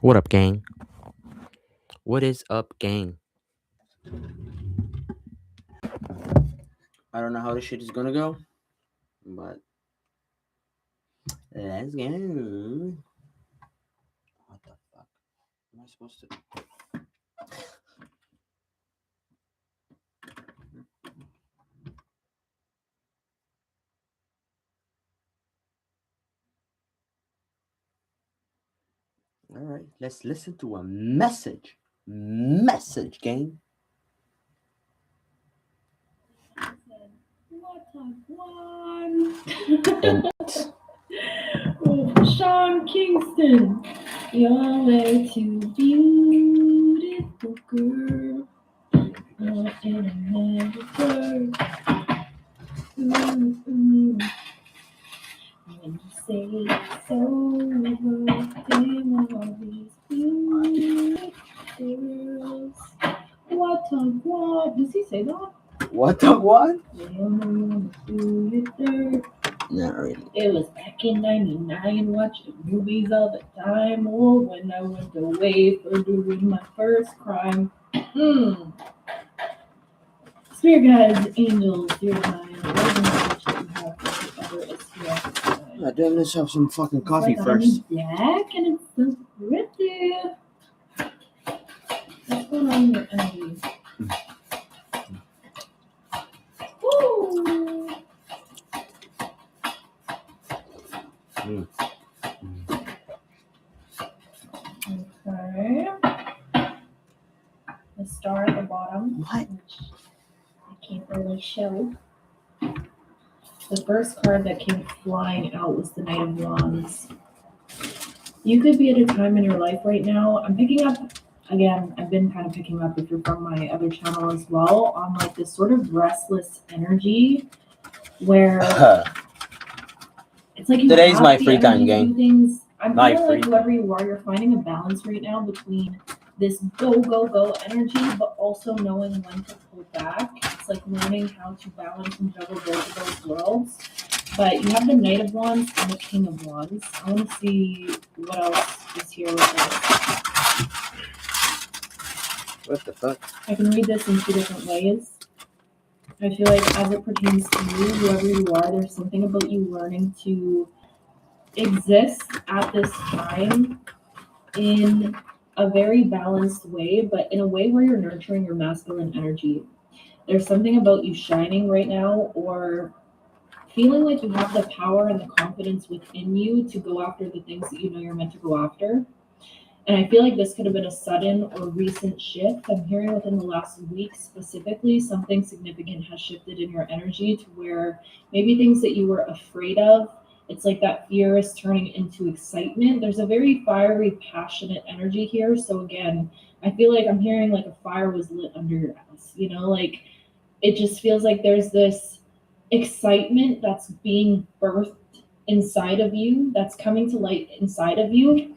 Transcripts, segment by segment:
What up, gang? What is up, gang? I don't know how this shit is gonna go, but let's go. What the fuck am I supposed to do? All right, let's listen to a message. Message, gang. What a one! And Oh, Sean Kingston, you're way too beautiful, girl. Not in another word. When you say it's over, damn all these beautiful girls. What a what? Does he say that? what the what? It Not really. was back in '99, watching movies all the time, or when I went away for doing my first crime. Spirit guides, angels, dear divine, what a message that you have for whoever is here at this time. Damn, let's have some fucking coffee It's like first. on deck, and it's so pretty. What's going on in your energy? Woo! Okay. The star at the bottom, What? which I can't really show. The first card that came flying out was the Knight of Wands. You could be at a time in your life right now. I'm picking up, again, I've been kind of picking up if you're from my other channel as well, on like this sort of restless energy where it's like you Today's have my the free time, energy to gang. do things. I'm My feeling like free whoever you are, you're finding a balance right now between this go energy, but also knowing when to pull back. It's like learning how to balance and juggle both of those worlds. But you have the Knight of Wands and the King of Wands. I want to see what else is here with this. What the fuck? I can read this in two different ways. I feel like as it pertains to you, whoever you are, there's something about you learning to exist at this time in a very balanced way, but in a way where you're nurturing your masculine energy. There's something about you shining right now, or feeling like you have the power and the confidence within you to go after the things that you know you're meant to go after. And I feel like this could have been a sudden or recent shift. I'm hearing within the last week specifically, something significant has shifted in your energy to where maybe things that you were afraid of, it's like that fear is turning into excitement. There's a very fiery, passionate energy here. So again, I feel like I'm hearing like a fire was lit under your ass, like it just feels like there's this excitement that's being birthed inside of you, that's coming to light inside of you,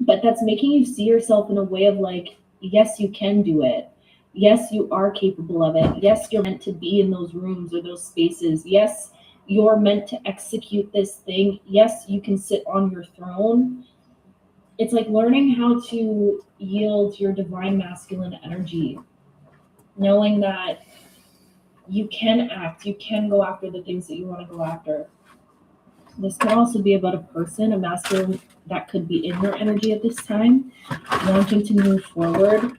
but that's making you see yourself in a way of like, yes, you can do it. Yes, you are capable of it. Yes, you're meant to be in those rooms or those spaces. Yes, you're meant to execute this thing. Yes, you can sit on your throne. It's like learning how to yield your divine masculine energy, knowing that you can act, you can go after the things that you want to go after. This could also be about a person, a masculine that could be in your energy at this time, wanting to move forward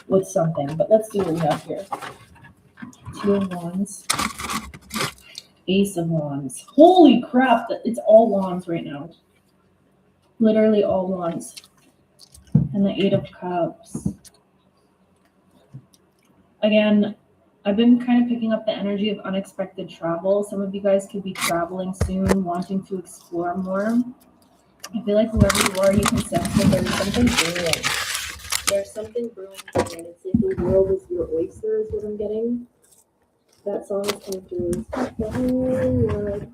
with something. But let's see what we have here. Two of Wands, Ace of Wands. Holy crap, it's all Wands right now. Literally all Wands. And the Eight of Cups. Again, I've been kind of picking up the energy of unexpected travel. Some of you guys could be traveling soon, wanting to explore more. I feel like whoever you are, you can sense that there's something brewing. There's something brewing here, and it's like the world is your oyster is what I'm getting. That song is coming through. The whole world.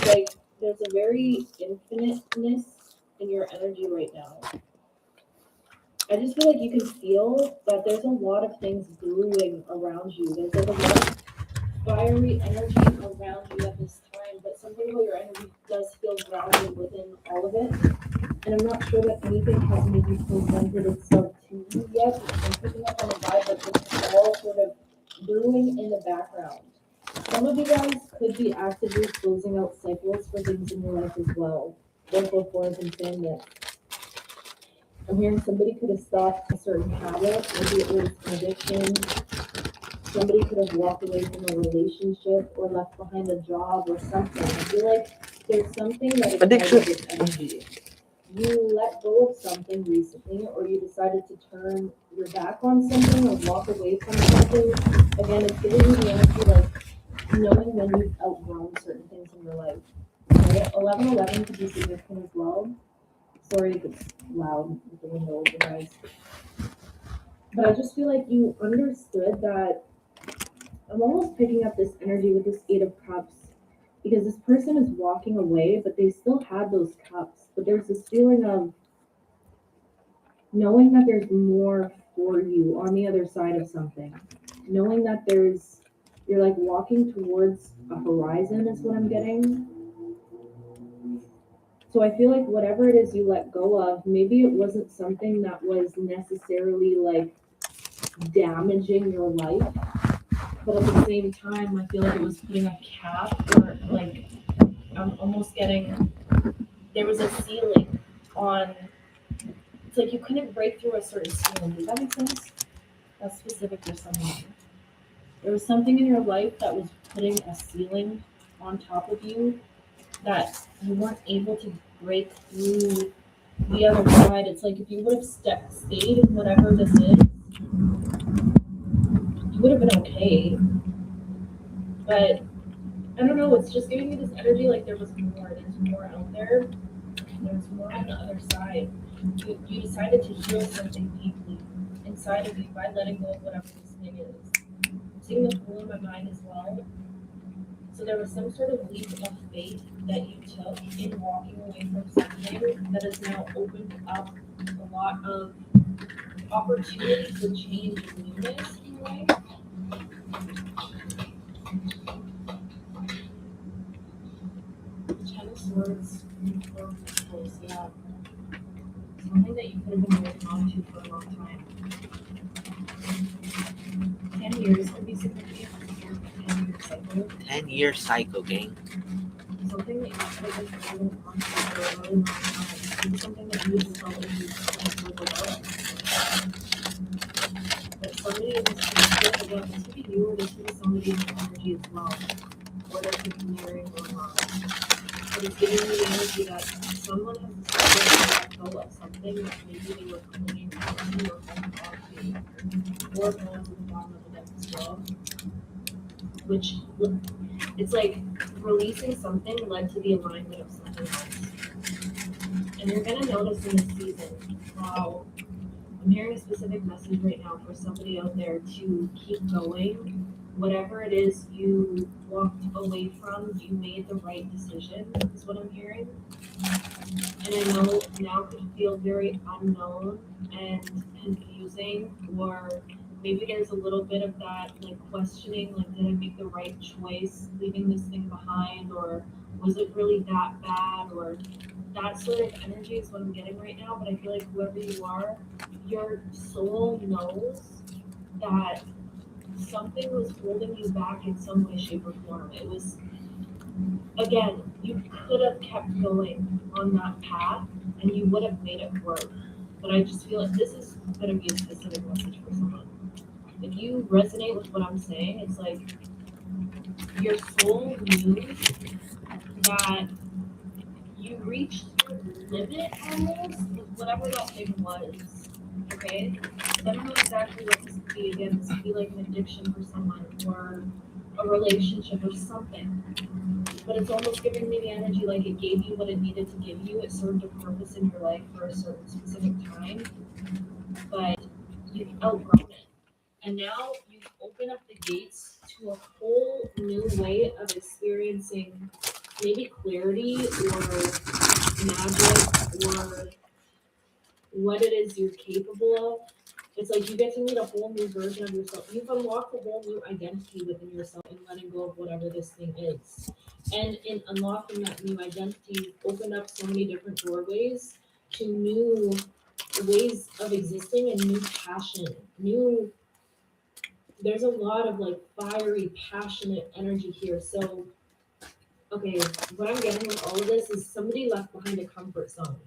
Like, there's a very infiniteness in your energy right now. I just feel like you can feel that there's a lot of things brewing around you. There's like a lot of fiery energy around you at this time, but something about your energy does feel grounded within all of it. And I'm not sure that anything has maybe presented itself to you yet, because I'm picking up on the vibe that this is all sort of brewing in the background. Some of you guys could be actively closing out cycles for things in your life as well. 444 has been saying this. I'm hearing somebody could have stopped a certain habit, maybe it was an addiction. Somebody could have walked away from a relationship or left behind a job or something. I feel like there's something that Addiction. ignited this energy. You let go of something recently, or you decided to turn your back on something or walk away from something. Again, it's giving you the energy like knowing when you've outgrown certain things in your life. Okay? 1111 could be significant as well. Sorry if it's loud with the window open, guys. But I just feel like you understood that. I'm almost picking up this energy with this Eight of Cups, because this person is walking away, but they still had those cups. But there's this feeling of knowing that there's more for you on the other side of something. Knowing that you're like walking towards a horizon is what I'm getting. So I feel like whatever it is you let go of, maybe it wasn't something that was necessarily like damaging your life, but at the same time, I feel like it was putting a cap, or like I'm almost getting, there was a ceiling on, it's like you couldn't break through a certain ceiling. Does that make sense? That's specific for someone. There was something in your life that was putting a ceiling on top of you that you weren't able to break through the other side. It's like if you would have stayed in whatever this is, you would have been okay. But I don't know, it's just giving me this energy like there's more out there. There's more on the other side. You decided to heal something deeply inside of you by letting go of whatever this thing is. I'm seeing the Fool in my mind as well. So there was some sort of leap of faith that you took in walking away from something that has now opened up a lot of opportunity for change and newness in your life. Ten of Swords, Four of Pentacles, yeah. Something that you could have been holding on to for a long time. 10 years could be significant. 10-year cycle. 10-year cycle, gang. Something that you could have been holding on to for a really long time. Maybe something that you just felt like you couldn't live without. But somebody in this picture, again, this could be you, or this could be somebody in your energy as well. Or there could be mirroring going on. But it's giving me the energy that someone has decided to let go of something that maybe they were clinging to or holding on to. Or going to the bottom of the deck as well. Which, it's like releasing something led to the alignment of something else. And you're going to notice in this season, wow, I'm hearing a specific message right now for somebody out there to keep going. Whatever it is you walked away from, you made the right decision, is what I'm hearing. And I know now could feel very unknown and confusing, or maybe there's a little bit of that like questioning, like did I make the right choice leaving this thing behind, or was it really that bad, or that sort of energy is what I'm getting right now. But I feel like whoever you are, your soul knows that something was holding you back in some way, shape, or form. It was, again, you could have kept going on that path and you would have made it work. But I just feel like this is going to be a specific message for someone. If you resonate with what I'm saying, it's like your soul knew that you reached your limit almost with whatever that thing was. Okay? I don't know exactly what this could be. Again, this could be like an addiction for someone, or a relationship or something. But it's almost giving me the energy like it gave you what it needed to give you. It served a purpose in your life for a certain specific time. But you've outgrown it. And now you've opened up the gates to a whole new way of experiencing maybe clarity or magic or what it is you're capable of. It's like you get to meet a whole new version of yourself. You've unlocked a whole new identity within yourself and letting go of whatever this thing is. And in unlocking that new identity, you've opened up so many different doorways to new ways of existing and new passion. There's a lot of like fiery, passionate energy here. So, okay, what I'm getting with all of this is somebody left behind a comfort zone.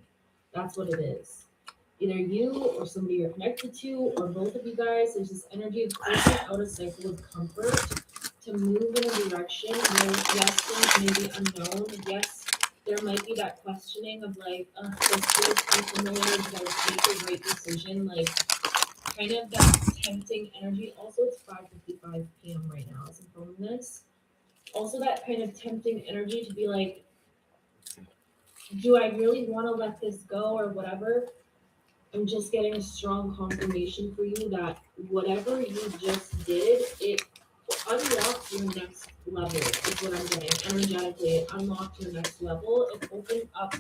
That's what it is. Either you or somebody you're connected to, or both of you guys, there's this energy of pushing out a cycle of comfort to move in a direction where, yes, things may be unknown. Yes, there might be that questioning of like, this feels unfamiliar, did I make the right decision? Like, kind of that tempting energy. Also, it's 5:55 p.m. right now as I'm filming this. Also, that kind of tempting energy to be like, do I really want to let this go or whatever? I'm just getting a strong confirmation for you that whatever you just did, it unlocked your next level, is what I'm getting. Energetically, it unlocked your next level. It opened up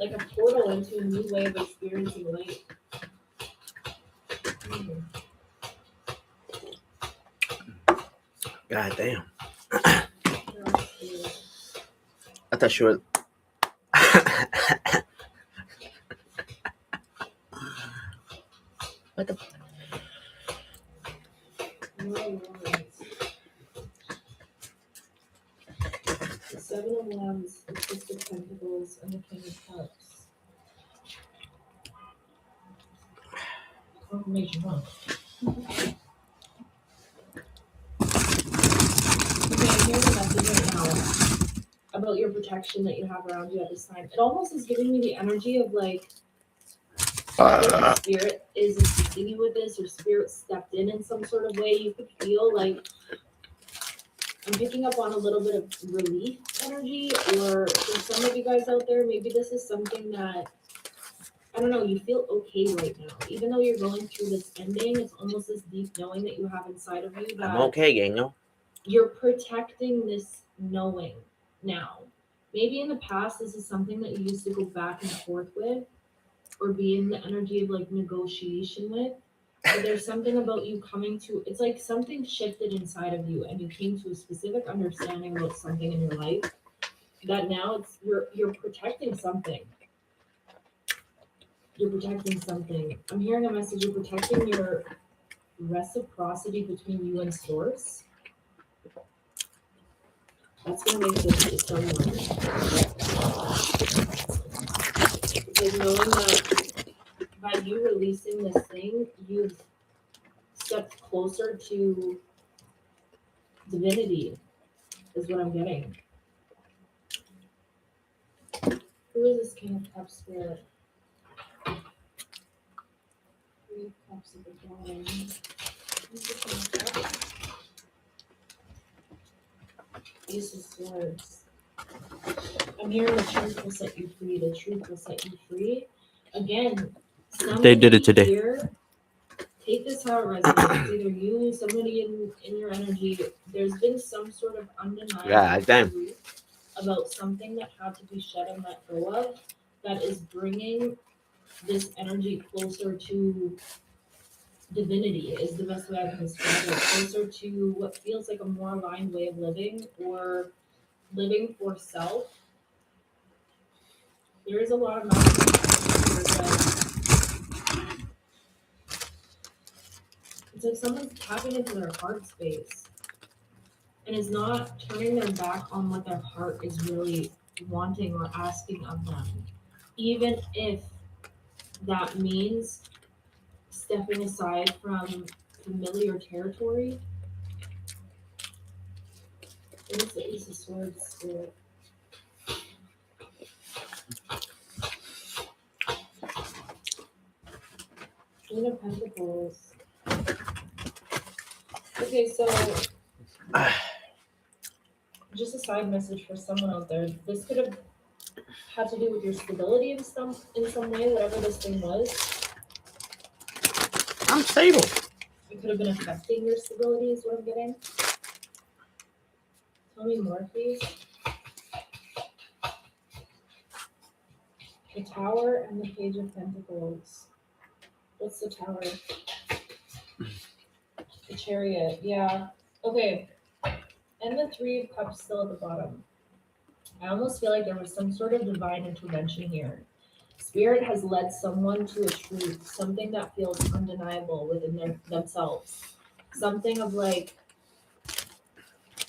like a portal into a new way of experiencing light. God damn. Yeah. I thought you were. What the? More wands. The 7 of Wands, the 6 of Pentacles, and the King of Cups. Confirmation, huh? Okay, here's a message right now about your protection that you have around you at this time. It almost is giving me the energy of like spirit is assisting you with this, or spirit stepped in some sort of way. You could feel like I'm picking up on a little bit of relief energy, or for some of you guys out there, maybe this is something that, I don't know, you feel okay right now. Even though you're going through this ending, it's almost this deep knowing that you have inside of you that I'm okay, Daniel. you're protecting this knowing now. Maybe in the past, this is something that you used to go back and forth with, or be in the energy of like negotiation with. But there's something about you coming to, it's like something shifted inside of you and you came to a specific understanding about something in your life that now it's you're protecting something. You're protecting something. I'm hearing a message, you're protecting your reciprocity between you and source. That's gonna make this to someone. Because knowing that by you releasing this thing, you've stepped closer to divinity, is what I'm getting. Who is this King of Cups spirit? 3 of Cups of the Dawn. Who's the King of Cups? Ace of Swords. I'm hearing the truth will set you free. The truth will set you free. Again, They did it today. Here, take this how it resonates. Either you, somebody in your energy, there's been some sort of undeniable truth about something that had to be shed and let go of that is bringing this energy closer to divinity, is the best way I can describe it. Closer to what feels like a more aligned way of living, or living for self. There is a lot of it's like someone's tapping into their heart space and is not turning their back on what their heart is really wanting or asking of them, even if that means stepping aside from familiar territory. What is the Ace of Swords spirit? Queen of Pentacles. Okay, so just a side message for someone out there. This could have had to do with your stability in some way, whatever this thing was. I'm stable. It could have been affecting your stability, is what I'm getting. Tell me more, please. The Tower and the Page of Pentacles. What's the Tower? The Chariot, yeah. Okay, and the Three of Cups still at the bottom. I almost feel like there was some sort of divine intervention here. Spirit has led someone to a truth, something that feels undeniable within themselves. Something of like,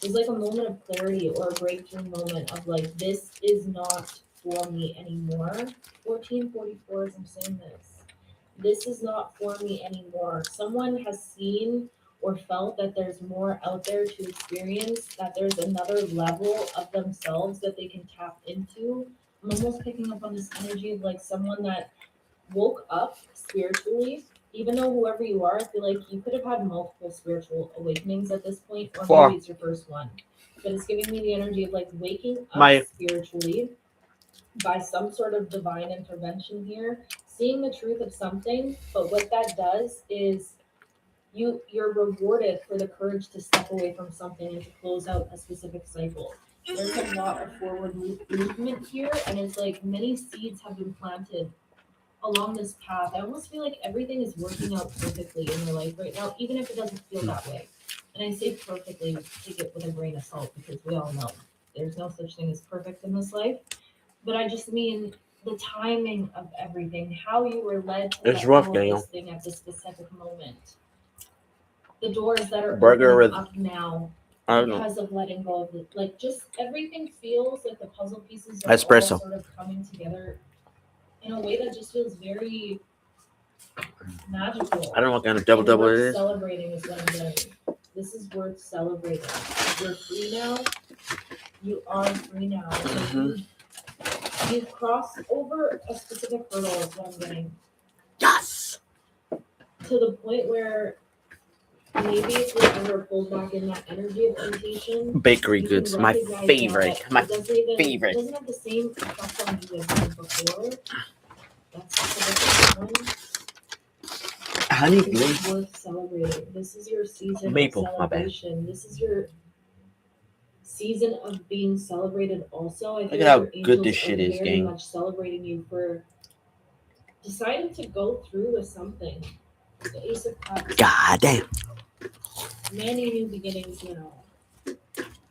there's like a moment of clarity or a breakthrough moment of like, this is not for me anymore. 1444 as I'm saying this. This is not for me anymore. Someone has seen or felt that there's more out there to experience, that there's another level of themselves that they can tap into. I'm almost picking up on this energy of like someone that woke up spiritually. Even though whoever you are, I feel like you could have had multiple spiritual awakenings at this point, or maybe it's your first one. But it's giving me the energy of like waking up spiritually by some sort of divine intervention here, seeing the truth of something. But what that does is you're rewarded for the courage to step away from something and to close out a specific cycle. There's a lot of forward movement here, and it's like many seeds have been planted along this path. I almost feel like everything is working out perfectly in your life right now, even if it doesn't feel that way. And I say perfectly, take it with a grain of salt because we all know there's no such thing as perfect in this life. But I just mean the timing of everything, how you were led to It's let rough, go of Daniel. this thing at this specific moment. The doors that are Burger opening with up now I don't know. because of letting go of it. Like just everything feels like the puzzle pieces are all Espresso. sort of coming together in a way that just feels very magical. I don't know what kind of double And it worth is. celebrating is what I'm getting. This is worth celebrating. You're free now. You are free now. You've crossed over a specific hurdle is what I'm getting. Yes. To the point where maybe if you're ever pulled back in that energy of temptation, Bakery you can goods, my recognize favorite. that My it doesn't even, favorite. It doesn't have the same effect on you as it did before. That's the different one. Honey This glazed is worth celebrating. This is your season maple. of My bad. celebration. This is your season of being celebrated also. I Look feel at how like your good this angels shit are is, very gang. much celebrating you for deciding to go through with something. The Ace of Cups. God damn. Many new beginnings now.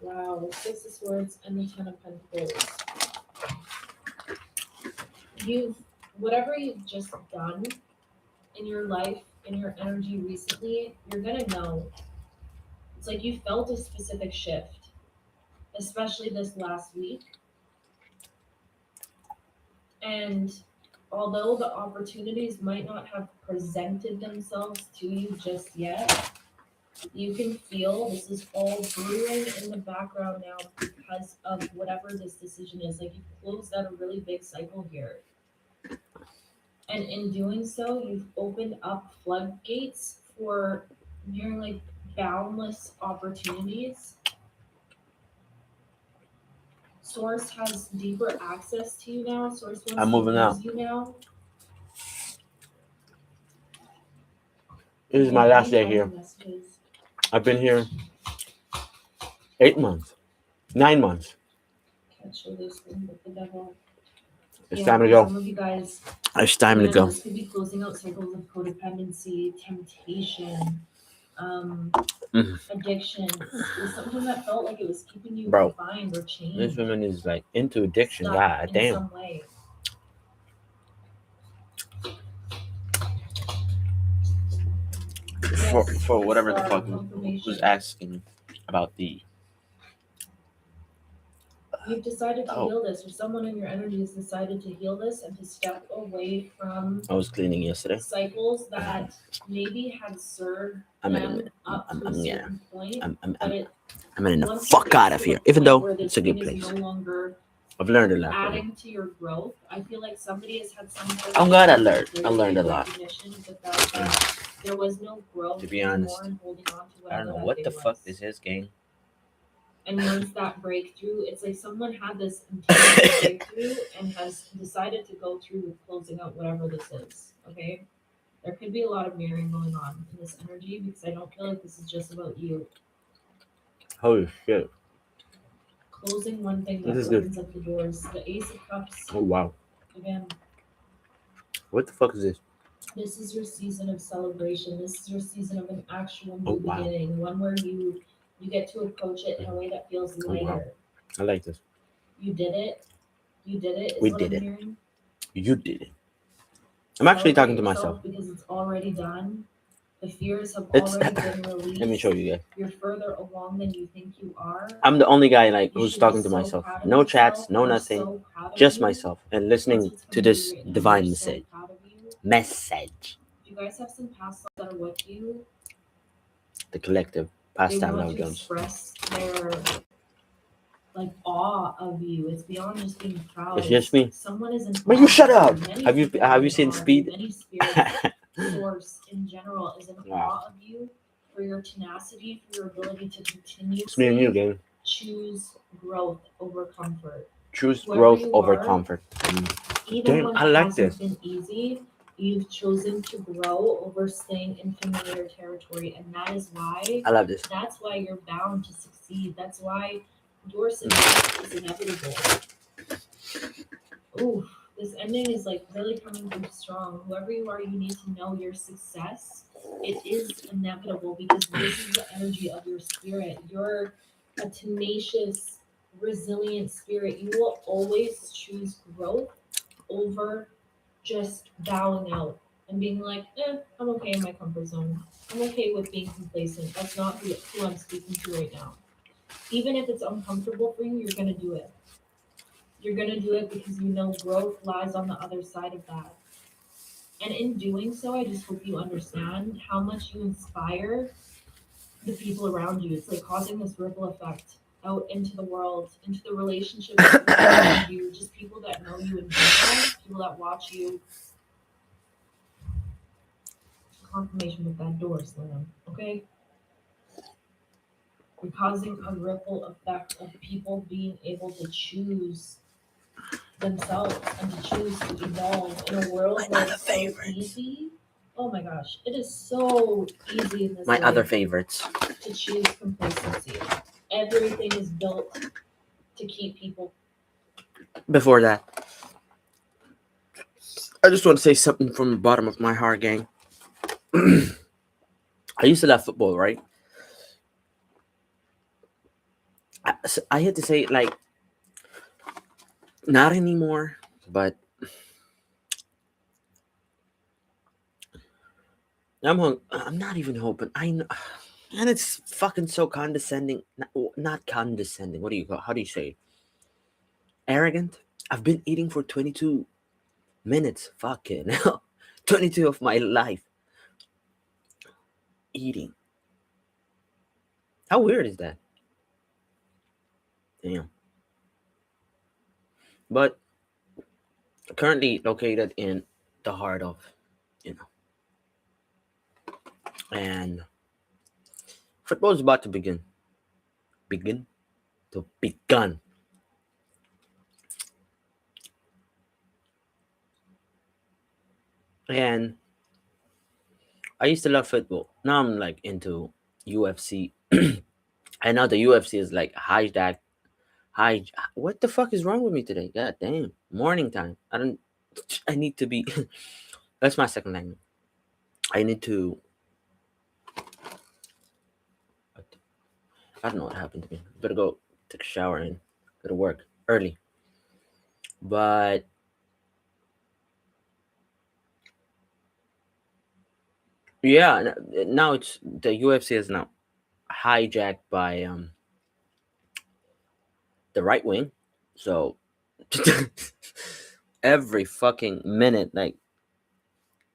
Wow, the Six of Swords and the Ten of Pentacles. Whatever you've just done in your life, in your energy recently, you're gonna know. It's like you felt a specific shift, especially this last week. And although the opportunities might not have presented themselves to you just yet, you can feel this is all brewing in the background now because of whatever this decision is. Like you've closed out a really big cycle here. And in doing so, you've opened up floodgates for nearly boundless opportunities. Source has deeper access to you now. Source wants I'm moving to out. use you now. This is my last day here. Messages. I've been here 8 months. 9 months. Can't show this one, but the devil. It's time to go. Some of you guys, It's time to go. This could be closing out cycles of codependency, temptation, addiction. It was something that felt like it was keeping you confined or chained. This woman is like into addiction. God in damn. some way. For whatever the fuck was asking about the. You've decided to heal this, or someone in your energy has decided to heal this and to step away from. I was cleaning yesterday. Cycles that maybe had served them up to a certain point, I'm getting the fuck out of here, even though it's a good place. No longer I've learned a lot. Adding to your growth, I feel like somebody has had some. I'm glad I learned. I learned a lot. There was no growth. To be honest, I don't know what the fuck this is, gang. And once that breakthrough, it's like someone had this intense breakthrough and has decided to go through with closing out whatever this is. Okay, there could be a lot of mirroring going on in this energy because I don't feel like this is just about you. Holy shit. Closing one thing that opens up the doors. The Ace of Cups. Oh wow. Again. What the fuck is this? This is your season of celebration. This is your season of an actual new Oh wow. beginning, one where you get to approach it in a way that feels Oh wow. lighter. I like this. You did it. You did it. Is We what did I'm it. hearing. You did it. I'm actually Celebrate talking to myself. yourself because it's already done. The fears have It's already been let me show released. you guys. You're further along than you think you are. I'm the only guy like You who's should be talking to so myself. proud of No chats, yourself. no I'm nothing. so proud of Just you. myself and That's listening what's to coming to this you right now. divine We're so message. proud of you. Message. If you guys have some past lives that are with you, The collective they pastime want Dow to Jones. express their like awe of you. It's beyond just being proud. It's just me. Someone is in Will awe you of shut you. up? Many Have you people are in seen awe of you. Speed? Many spirits, source in general is in Wow. awe of you for your tenacity, for your ability to It's me and you, continuously gang. choose growth over comfort. Choose Whoever growth you over are, comfort. even Damn, when I it like hasn't this. been easy, you've chosen to grow over staying in familiar territory, and that is why I love this. that's why you're bound to succeed. That's why your success is inevitable. Ooh, this ending is like really coming through strong. Whoever you are, you need to know your success. It is inevitable because this is the energy of your spirit. You're a tenacious, resilient spirit. You will always choose growth over just bowing out and being like, I'm okay in my comfort zone. I'm okay with being complacent. That's not who I'm speaking to right now. Even if it's uncomfortable for you, you're going to do it. You're going to do it because you know growth lies on the other side of that. And in doing so, I just hope you understand how much you inspire the people around you. It's like causing this ripple effect out into the world, into the relationships with people around you, just people that know you in general, people that watch you. Confirmation with that door slam, okay? You're causing a ripple effect of people being able to choose themselves and to choose to evolve in a world where it's so easy. Oh my gosh, it is so easy in this My other life favorites. to choose complacency. Everything is built to keep people. Before that, I just want to say something from the bottom of my heart, gang. I used to love football, right? I had to say, like, not anymore, but I'm not even hoping. I know, and it's fucking so condescending. Not condescending. What do you call? How do you say? Arrogant. I've been eating for 22 minutes. Fucking hell. 22 of my life eating. How weird is that? Damn. But currently located in the heart of, you know, and football is about to begin. Begin to begun. And I used to love football. Now I'm like into UFC. And now the UFC is like hijacked. What the fuck is wrong with me today? God damn. Morning time. I need to be. That's my second language. I need to. I don't know what happened to me. Better go take a shower and go to work early. But yeah, now it's the UFC is now hijacked by the right wing. So every fucking minute, like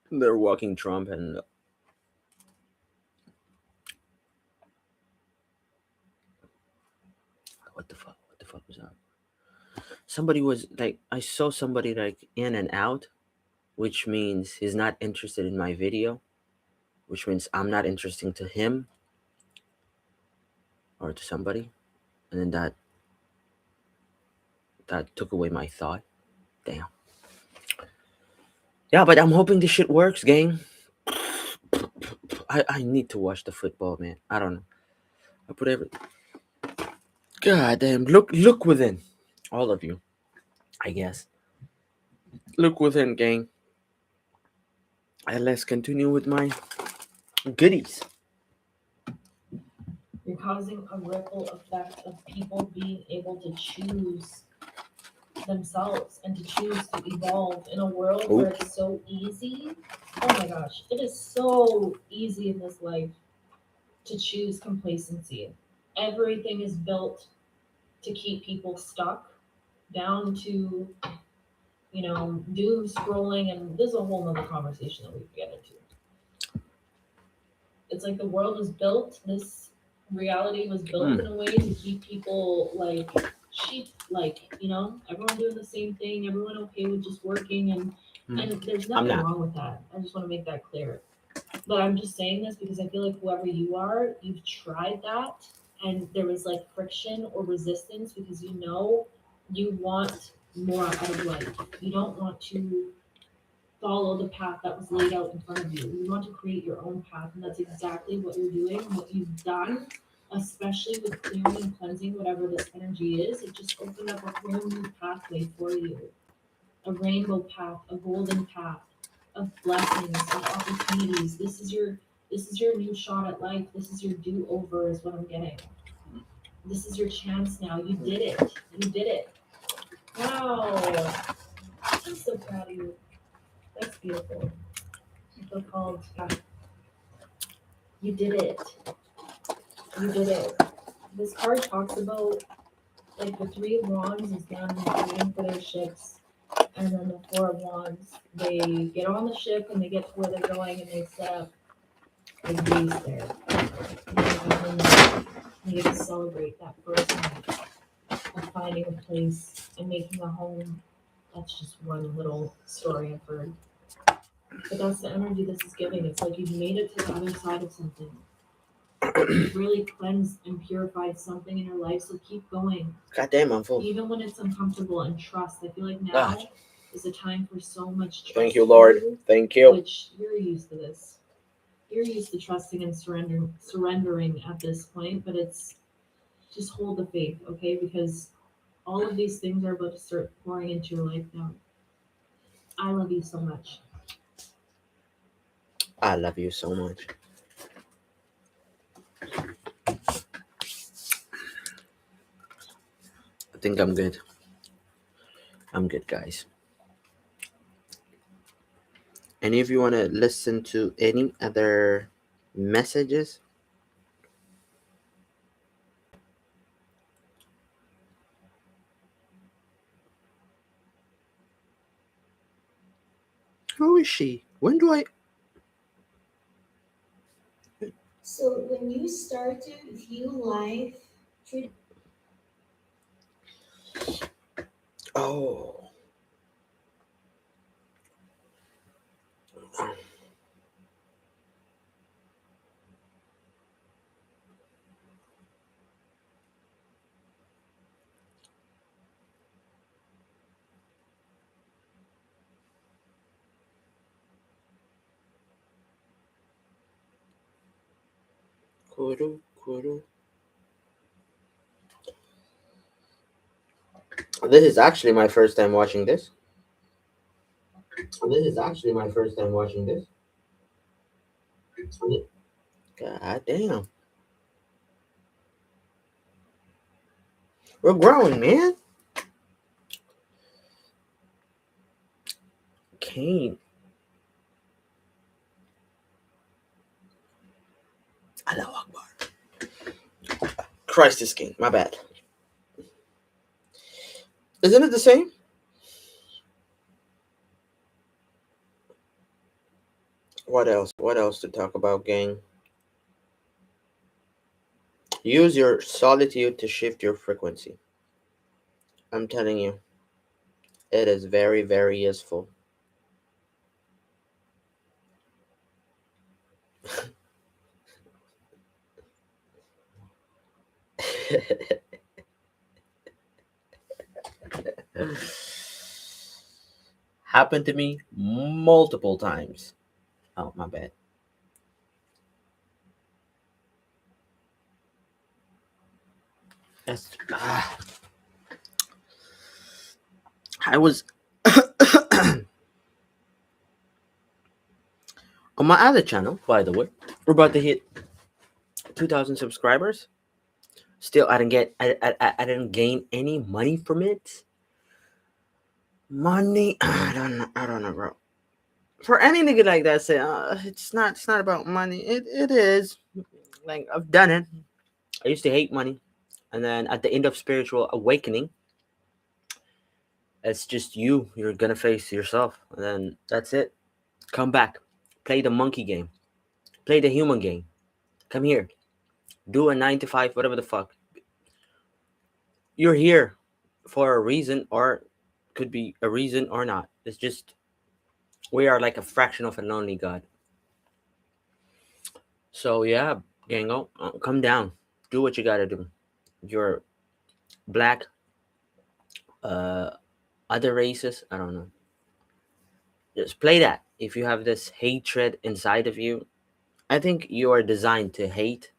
they're walking Trump and what the fuck was that? Somebody was like, I saw somebody like in and out, which means he's not interested in my video, which means I'm not interesting to him or to somebody, and then that took away my thought. Damn. Yeah, but I'm hoping this shit works, gang. I need to watch the football, man. I don't know. I put every. God damn. Look within, all of you. I guess. Look within, gang. And let's continue with my goodies. You're causing a ripple effect of people being able to choose themselves and to choose to evolve in a world where it's so easy. Oh my gosh, it is so easy in this life to choose complacency. Everything is built to keep people stuck, down to, doom scrolling, and this is a whole nother conversation that we could get into. It's like the world was built, this reality was built in a way to keep people like sheep, like, everyone doing the same thing, everyone okay with just working, and there's nothing wrong with that. I just want to make that clear. But I'm just saying this because I feel like whoever you are, you've tried that, and there was like friction or resistance because you want more out of life. You don't want to follow the path that was laid out in front of you. You want to create your own path, and that's exactly what you're doing, what you've done, especially with clearing and cleansing whatever this energy is. It just opened up a whole new pathway for you, a rainbow path, a golden path of blessings, of opportunities. This is your new shot at life. This is your do-over, is what I'm getting. This is your chance now. You did it. You did it. Wow. I'm so proud of you. That's beautiful. I feel called. You did it. You did it. This card talks about like the Three of Wands is them waiting for their ships, and then the Four of Wands, they get on the ship and they get to where they're going and they set up a base there. And you get to celebrate that first night of finding a place and making a home. That's just one little story I've heard. But that's the energy this is giving. It's like you've made it to the other side of something. You've really cleansed and purified something in your life, so keep going. God damn, I'm full. Even when it's uncomfortable, and trust. I feel like now is a time for so much trust. Thank you, Lord. Thank you. Which you're used to this. You're used to trusting and surrendering at this point, but it's just hold the faith, okay? Because all of these things are about to start pouring into your life now. I love you so much. I love you so much. I think I'm good. I'm good, guys. Any of you want to listen to any other messages? Who is she? When do I? So when you start to view life through. Oh. Kuru. This is actually my first time watching this. God damn. We're growing, man. Kane. Allahu Akbar. Christ is King. My bad. Isn't it the same? What else? What else to talk about, gang? Use your solitude to shift your frequency. I'm telling you, it is very, very useful. Happened to me multiple times. Oh, my bad. That's I was On my other channel, by the way, we're about to hit 2,000 subscribers. Still, I didn't gain any money from it. Money, I don't know, bro. For any nigga like that, say, it's not about money. It is. Like I've done it. I used to hate money, and then at the end of spiritual awakening, it's just you. You're gonna face yourself, and then that's it. Come back, play the monkey game, play the human game. Come here, do a 9 to 5, whatever the fuck. You're here for a reason, or could be a reason or not. It's just we are like a fraction of a lonely god. So yeah, Gango, come down, do what you gotta do. You're black, uh, other races, I don't know. Just play that. If you have this hatred inside of you, I think you are designed to hate,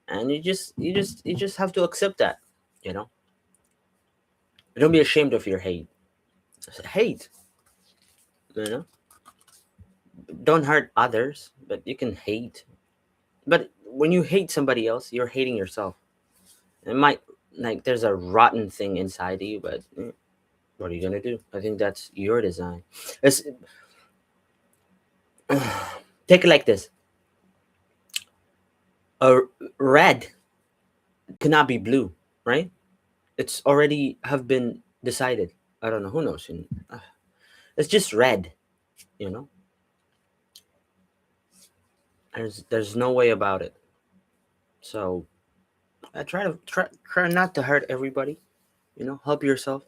and you just have to accept that. You know, don't be ashamed of your hate. Hate, you know, don't hurt others, but you can hate. But when you hate somebody else, you're hating yourself. It might like there's a rotten thing inside of you, but what are you gonna do? I think that's your design. It's take it like this: a red cannot be blue, right? It's already have been decided. I don't know who knows. It's just red, you know. There's no way about it. So I try not to hurt everybody. You know, help yourself,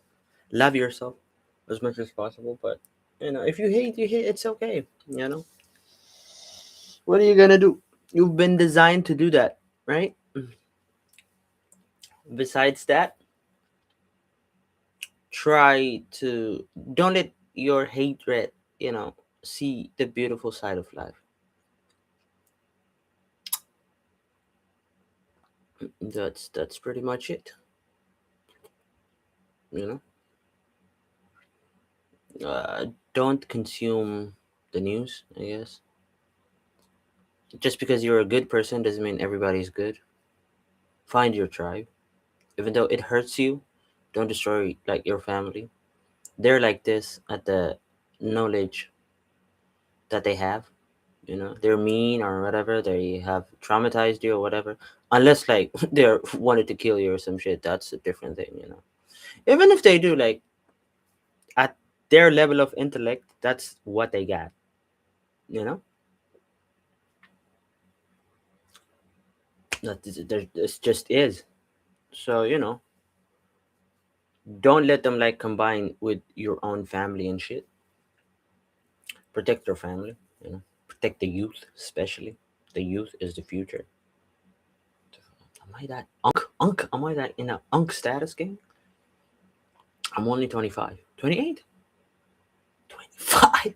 love yourself as much as possible. But you know, if you hate, you hate. It's okay. You know, what are you gonna do? You've been designed to do that, right? Besides that, try to don't let your hatred, you know, see the beautiful side of life. That's pretty much it. You know, don't consume the news. I guess just because you're a good person doesn't mean everybody's good. Find your tribe, even though it hurts you. Don't destroy like your family. They're like this at the knowledge that they have. You know, they're mean or whatever. They have traumatized you or whatever. Unless like they're wanted to kill you or some shit. That's a different thing. You know, even if they do like at their level of intellect, that's what they got. You know, this just is. So you know, don't let them like combine with your own family and shit. Protect your family. You know, protect the youth, especially. The youth is the future. Am I that unk? Am I that in a unk status game? I'm only 25. 28? 25?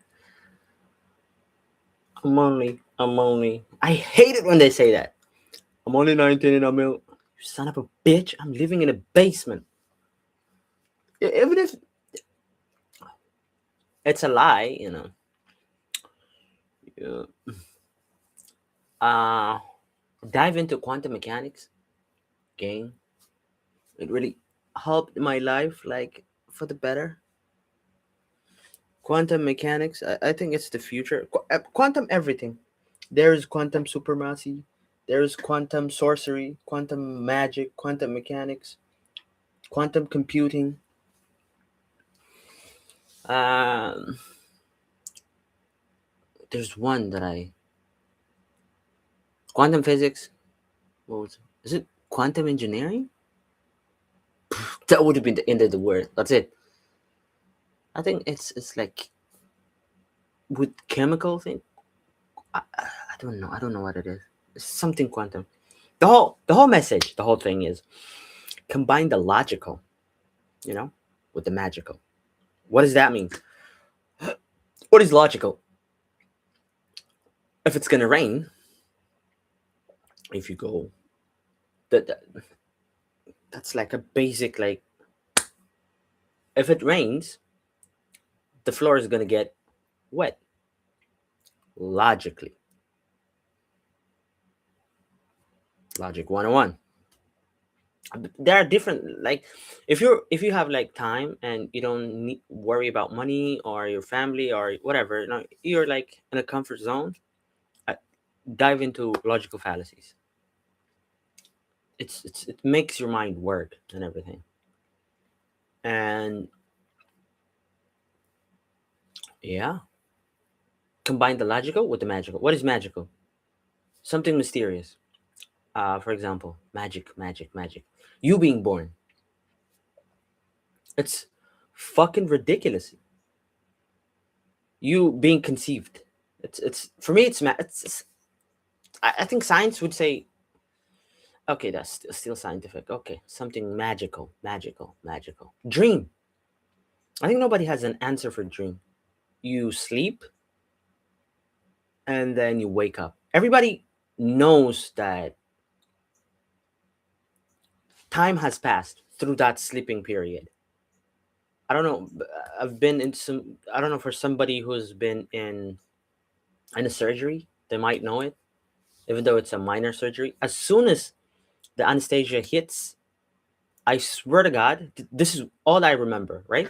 I'm only. I hate it when they say that. I'm only 19 and You son of a bitch. I'm living in a basement. Even if it's a lie, you know. Yeah. Uh, dive into quantum mechanics game. It really helped my life, like, for the better. Quantum mechanics, I think it's the future. Quantum everything. There's quantum supremacy. There's quantum sorcery, quantum magic, quantum mechanics, quantum computing. Um, there's one that I quantum physics. What was it? Is it quantum engineering? That would have been the end of the word. That's it. I think it's like with chemical thing. I don't know. I don't know what it is. It's something quantum. The whole message, the whole thing is combine the logical, you know, with the magical. What does that mean? What is logical? If it's gonna rain, if you go, that that's like a basic like. If it rains, the floor is gonna get wet. logically. Logic 101. There are different, like, if you have like time and you don't worry about money or your family or whatever, you're like in a comfort zone, uh, dive into logical fallacies. It makes your mind work and everything. And yeah, combine the logical with the magical. What is magical? Something mysterious. For example, magic, magic, magic. You being born. It's fucking ridiculous. You being conceived. It's for me. It's I think science would say, okay, that's still scientific. Okay, something magical, magical, magical. Dream. I think nobody has an answer for dream. You sleep and then you wake up. Everybody knows that time has passed through that sleeping period. I don't know. I've been in some. I don't know, for somebody who's been in a surgery, they might know it, even though it's a minor surgery. As soon as the anesthesia hits, I swear to God, this is all I remember. Right?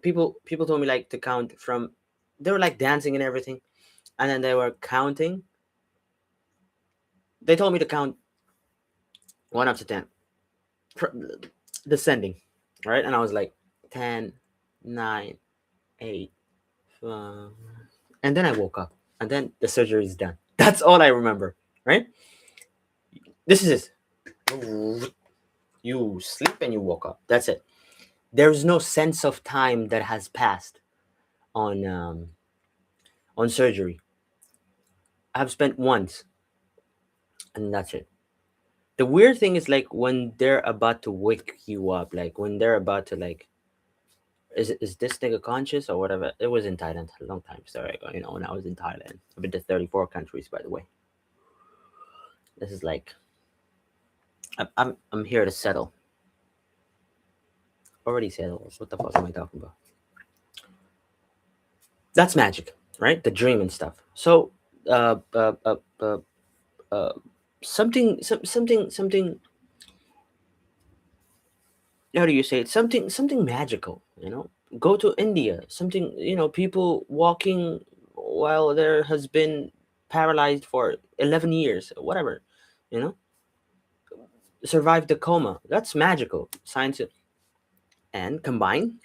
People told me like to count from. They were like dancing and everything, and then they were counting. They told me to count one up to 10, descending. Right? And I was like 10, 9, 8, and then I woke up, and then the surgery is done. That's all I remember. Right? This is it. You sleep and you woke up. That's it. There's no sense of time that has passed on surgery. I've spent once, and that's it. The weird thing is like when they're about to wake you up, like when they're about to like, is this nigga conscious or whatever? It was in Thailand a long time story ago. When I was in Thailand, I've been to 34 countries, by the way. This is like, I'm here to settle. Already settled. What the fuck am I talking about? That's magic, right? The dream and stuff. So, uh, uh, uh, uh, uh something. How do you say it? Something magical. Go to India. Something, people walking while there has been paralyzed for 11 years, whatever. You know, survived the coma. That's magical science. And combine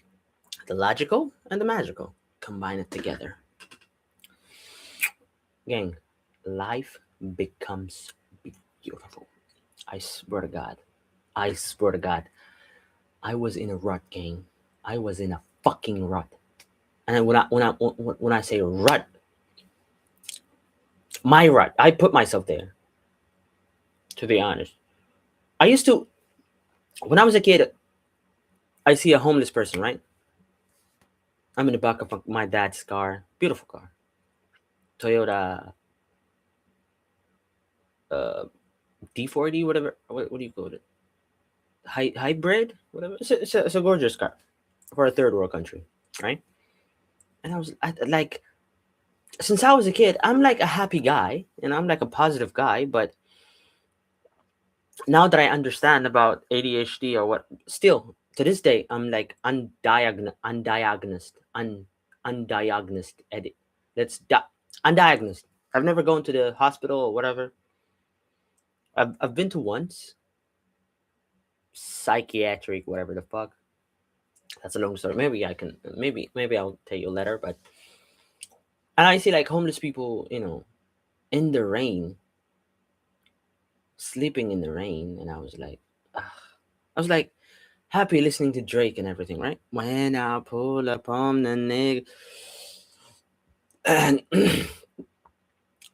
the logical and the magical. Combine it together, gang. Life becomes beautiful. I swear to God. I swear to God. I was in a rut, gang. I was in a fucking rut. And when I say rut, my rut, I put myself there. To be honest, I used to, when I was a kid, I see a homeless person, right? I'm in the back of my dad's car, beautiful car, Toyota uh, D40, whatever. What do you call it? Hybrid, whatever. It's a gorgeous car for a third world country, right? And like, since I was a kid, I'm like a happy guy, and I'm like a positive guy. But now that I understand about ADHD or what, still to this day, I'm like undiagnosed. Edit. Undiagnosed. I've never gone to the hospital or whatever. I've been to once, psychiatric, whatever the fuck. That's a long story. Maybe I can. Maybe I'll tell you later. But and I see like homeless people, in the rain, sleeping in the rain, and I was like, ah. I was like happy listening to Drake and everything, right? When I pull up on the nigga, and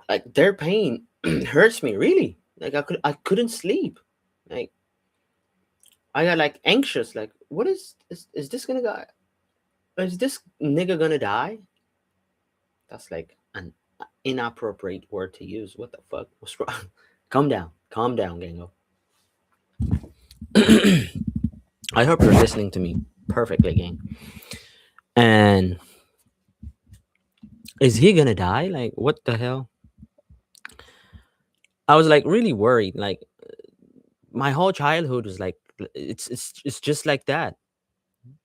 like their pain hurts me really. Like I couldn't sleep. Like I got like anxious. Like what is this gonna go? Is this nigga gonna die? That's like an inappropriate word to use. What the fuck? What's wrong? Calm down, gango. I hope you're listening to me perfectly, gang. And Is he gonna die? Like, what the hell? I was like really worried. Like, my whole childhood was like, it's just like that,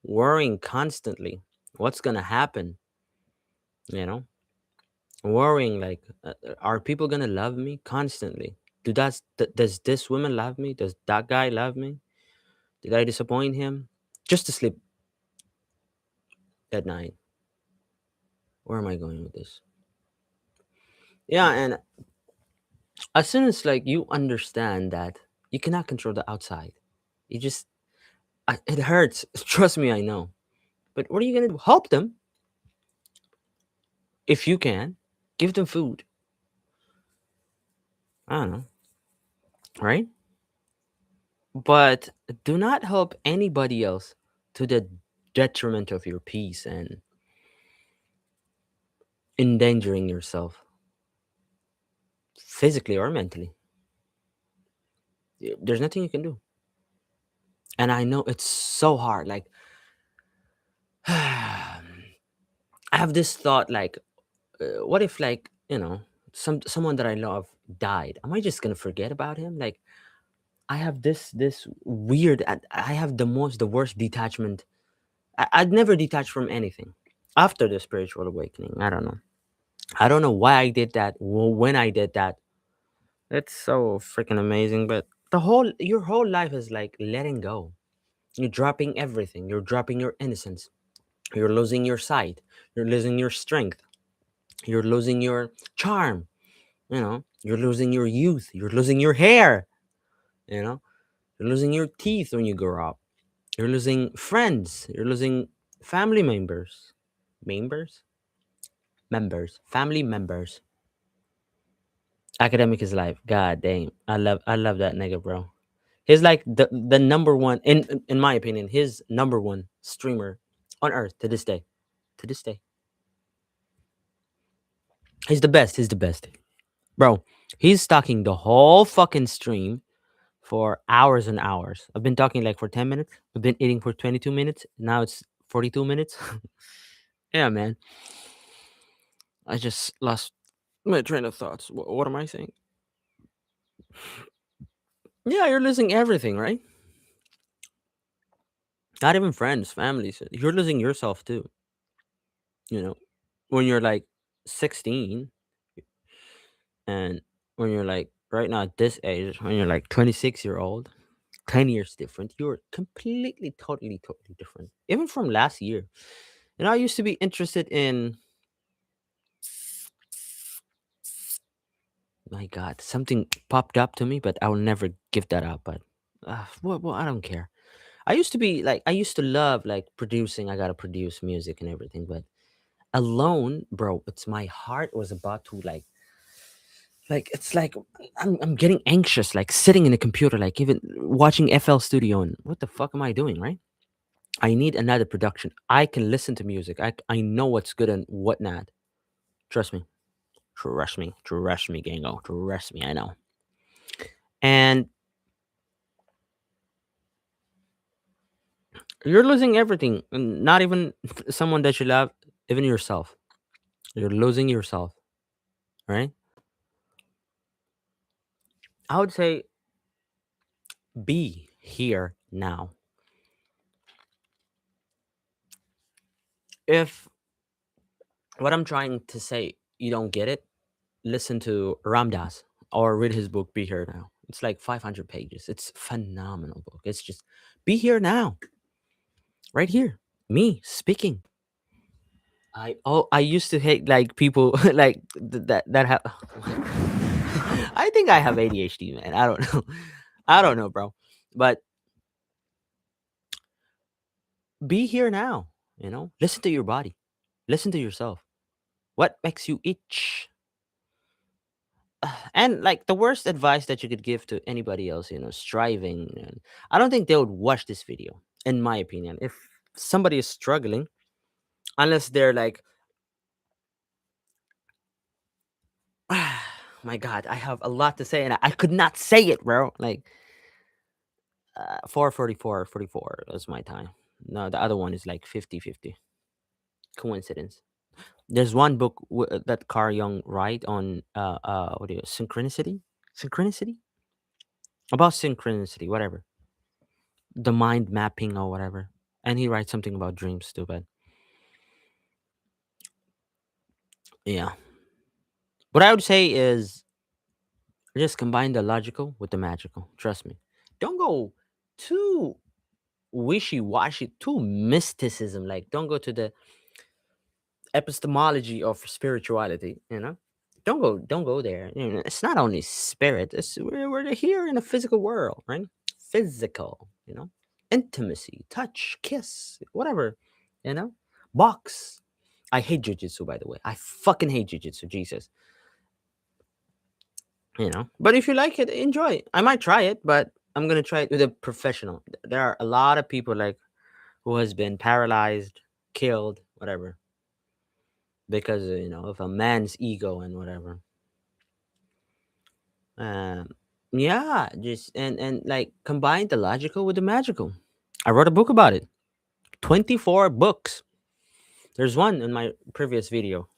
worrying constantly. What's gonna happen? You know, worrying like, are people gonna love me constantly? Does this woman love me? Does that guy love me? Did I disappoint him? Just to sleep at night. Where am I going with this? Yeah, and as soon as like you understand that you cannot control the outside, you just it hurts. Trust me, I know. But what are you gonna do? Help them if you can. Give them food. I don't know, right? But do not help anybody else to the detriment of your peace and endangering yourself physically or mentally. There's nothing you can do. And I know it's so hard. Like, I have this thought like, what if like, someone that I love died? Am I just gonna forget about him? Like, I have this weird. I have the worst detachment. I'd never detach from anything after the spiritual awakening. I don't know. I don't know why I did that. When I did that, it's so freaking amazing. But your whole life is like letting go. You're dropping everything. You're dropping your innocence. You're losing your sight. You're losing your strength. You're losing your charm. You're losing your youth. You're losing your hair. You know, you're losing your teeth when you grow up. You're losing friends. You're losing family members. Members? Members. Family members. Academic is life. God damn. I love that nigga, bro. He's like the number one in my opinion, his number one streamer on earth to this day. To this day. He's the best. He's the best. Bro, he's talking the whole fucking stream for hours and hours. I've been talking like for 10 minutes. I've been eating for 22 minutes. Now it's 42 minutes. Yeah, man. I just lost my train of thoughts. What am I saying? Yeah, you're losing everything, right? Not even friends, families. You're losing yourself too. You know, when you're like 16 and when you're like right now at this age, when you're like 26-year old, 10 years different, you're completely, totally, totally different. Even from last year. I used to be interested in, my God, something popped up to me, but I will never give that up. But, well, I don't care. I used to be like, I used to love like producing. I got to produce music and everything. But alone, bro, it's my heart was about to it's like I'm getting anxious, like sitting in a computer, like even watching FL Studio. And what the fuck am I doing, right? I need another production. I can listen to music. I know what's good and what not. Trust me. Trust me. Trust me, Gango. Trust me. I know. And you're losing everything. And not even someone that you love, even yourself. You're losing yourself, right? I would say be here now. If what I'm trying to say, you don't get it, listen to Ramdas or read his book, Be Here Now. It's like 500 pages. It's phenomenal book. It's just be here now, right here. Me speaking. I used to hate like people like that have. I think I have ADHD, man. I don't know. I don't know, bro. But be here now. Listen to your body. Listen to yourself. What makes you itch? And like the worst advice that you could give to anybody else, striving, and I don't think they would watch this video, in my opinion. If somebody is struggling, unless they're like, my God, I have a lot to say and I could not say it, bro. Like 4:44, 44 is my time. No, the other one is like 50-50. Coincidence. There's one book that Carl Jung write on what is it, synchronicity, about synchronicity, whatever, the mind mapping or whatever, and he writes something about dreams too. But yeah, what I would say is just combine the logical with the magical. Trust me. Don't go too wishy washy, too mysticism. Like, don't go to the epistemology of spirituality. Don't go there. It's not only spirit. We're here in a physical world, right? Physical. Intimacy, touch, kiss, whatever. You know, box. I hate jujitsu, by the way. I fucking hate jujitsu. Jesus. But if you like it, enjoy it. I might try it, but I'm gonna try it with a professional. There are a lot of people like who has been paralyzed, killed, whatever, because of a man's ego and whatever. Um, yeah, just and like combine the logical with the magical. I wrote a book about it. 24 books. There's one in my previous video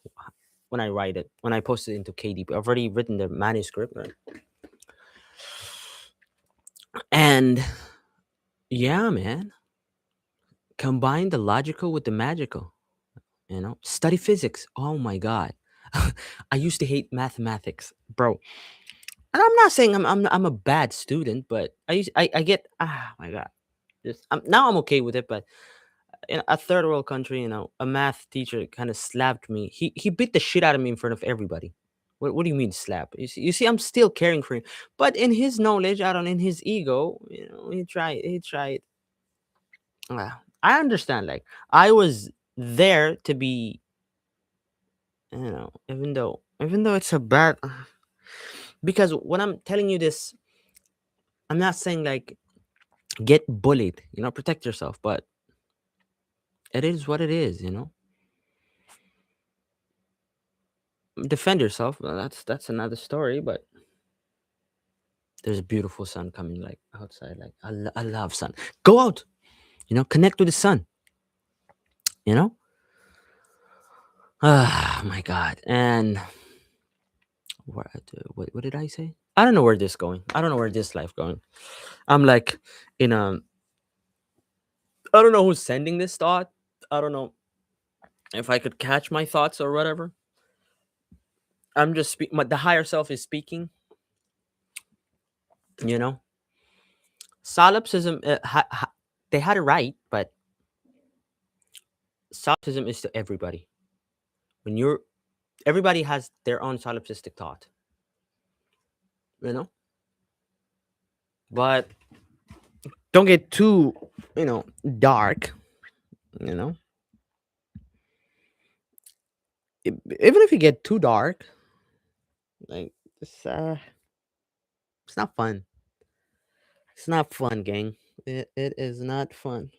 when I write it, when I posted it into KDP. I've already written the manuscript, right? And yeah, man, combine the logical with the magical. Study physics. Oh my god, I used to hate mathematics, bro. And I'm not saying I'm a bad student, but I get my god. Now I'm okay with it, but in a third world country, a math teacher kind of slapped me. He beat the shit out of me in front of everybody. What do you mean slap? You see, I'm still caring for him, but in his knowledge, I don't. In his ego, he tried. I understand. Like, I was there to be, even though it's a bad, because when I'm telling you this, I'm not saying like get bullied. Protect yourself, but it is what it is. Defend yourself. Well, that's another story, but there's a beautiful sun coming like outside. Like, I love sun. Go out. Connect with the sun. You know. Ah, my God. And what did I say? I don't know where this going. I don't know where this life going. I'm like in a. I don't know who's sending this thought. I don't know if I could catch my thoughts or whatever. I'm just the higher self is speaking. You know, solipsism. They had it right, but solipsism is to everybody. When you're everybody has their own solipsistic thought. You know, but don't get too dark. You know, Even if you get too dark, like it's not fun. It's not fun, gang. It is not fun.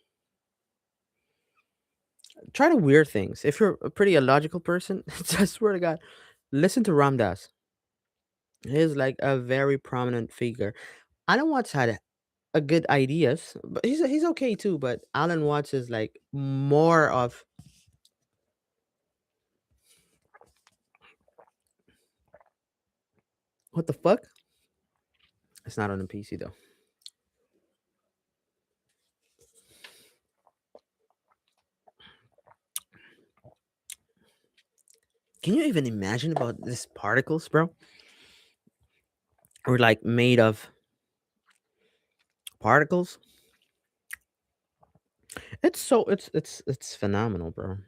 Try to weird things. If you're a pretty illogical person, I swear to God, listen to Ramdas. He's like a very prominent figure. Alan Watts had a good ideas, but he's okay too. But Alan Watts is like more of what the fuck? It's not on the PC though. Can you even imagine about these particles, bro? We're like made of particles. It's phenomenal, bro.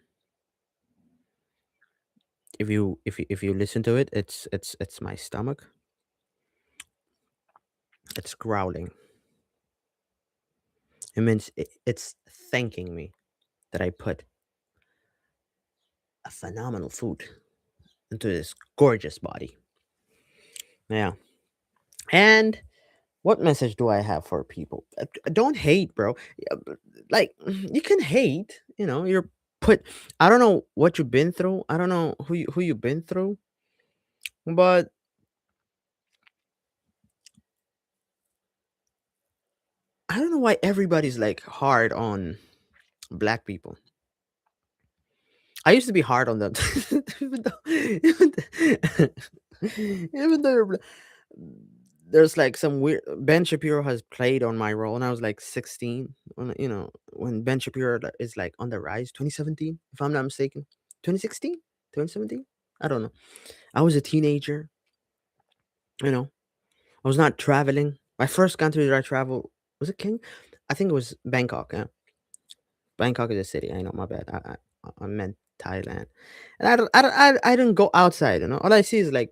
If you listen to it, it's my stomach. It's growling. It means it's thanking me that I put a phenomenal food into this gorgeous body. Yeah. And what message do I have for people? Don't hate, bro. Like, you can hate. You're put. I don't know what you've been through. I don't know who you've been through, but I don't know why everybody's like hard on black people. I used to be hard on them, even though, even though there's like some weird. Ben Shapiro has played on my role, and I was like 16. When when Ben Shapiro is like on the rise, 2017, if I'm not mistaken, 2016, 2017. I don't know. I was a teenager. You know, I was not traveling. My first country that I traveled was it King. I think it was Bangkok. Yeah, Bangkok is a city. I know. My bad. I meant Thailand, and I didn't go outside. All I see is like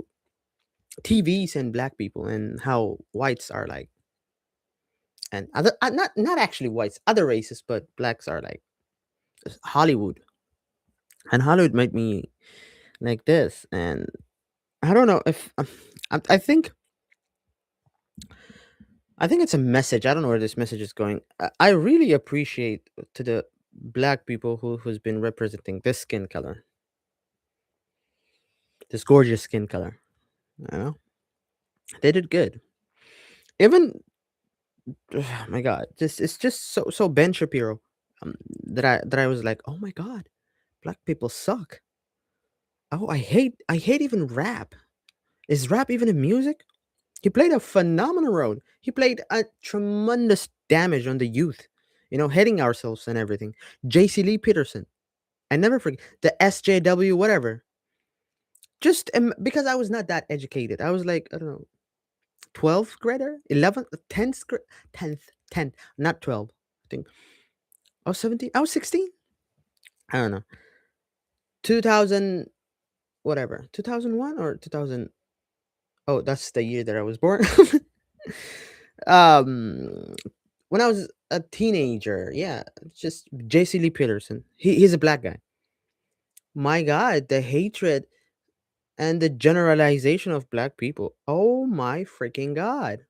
TVs and black people and how whites are like, and other not actually whites, other races, but blacks are like Hollywood, and Hollywood made me like this, and I don't know if I think it's a message. I don't know where this message is going. I really appreciate to the black people who's been representing this skin color, this gorgeous skin color. You know, they did good. Even oh my God, just it's just so Ben Shapiro, that I was like, oh my God, black people suck. Oh, I hate even rap. Is rap even in music? He played a phenomenal role. He played a tremendous damage on the youth, hating ourselves and everything. JC Lee Peterson. I never forget the SJW, whatever. Just because I was not that educated. I was like, I don't know, 12th grader, 11th, 10th, 10th, not 12. I think I was 17. I was 16. I don't know. 2000, whatever. 2001 or 2000. Oh, that's the year that I was born. um, when I was a teenager, yeah, just JC Lee Peterson. He's a black guy. My God, the hatred and the generalization of black people. Oh my freaking God.